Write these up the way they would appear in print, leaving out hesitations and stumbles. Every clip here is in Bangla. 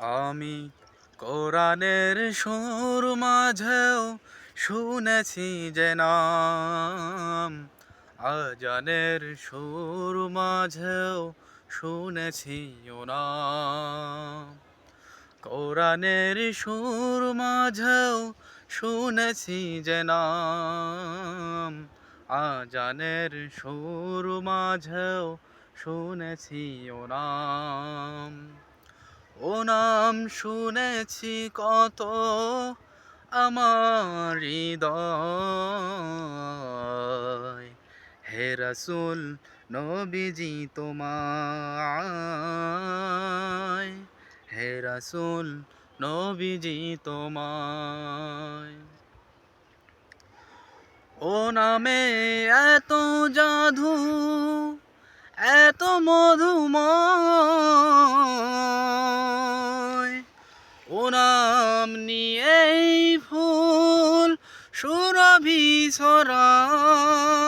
আমি কোরআনের সুর মাঝেও শুনেছি যে নাম, আজানের সুর মাঝেও শুনেছি ও নাম। কোরআনের সুর মাঝেও শুনেছি যে নাম, আজানের সুর মাঝেও শুনেছি ও নাম। ও নাম শুনেছি কত আমার হৃদয়, হে রাসূল নবীজি তোমায়, হে রাসূল নবীজি তোমায়। ও নামে এত জাদু, এত মধুময়, ও নাম নিয়েই ফুল সুরভি ছড়ায়।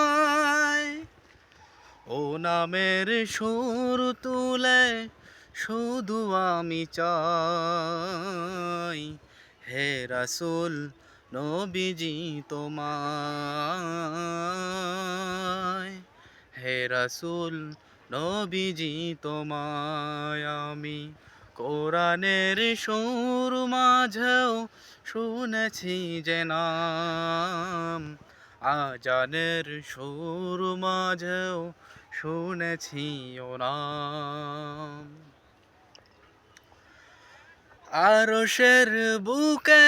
ও নামের সুর তুলে শুধু আমি চাই, হে রাসূল নবীজি তোমায়, হে রাসূল নবীজি তোমায়। আমি কোরআনের সুর মাঝেও শুনেছি যে নাম, আজানের সুর মাঝেও শুনেছি ও নাম। আরশের বুকে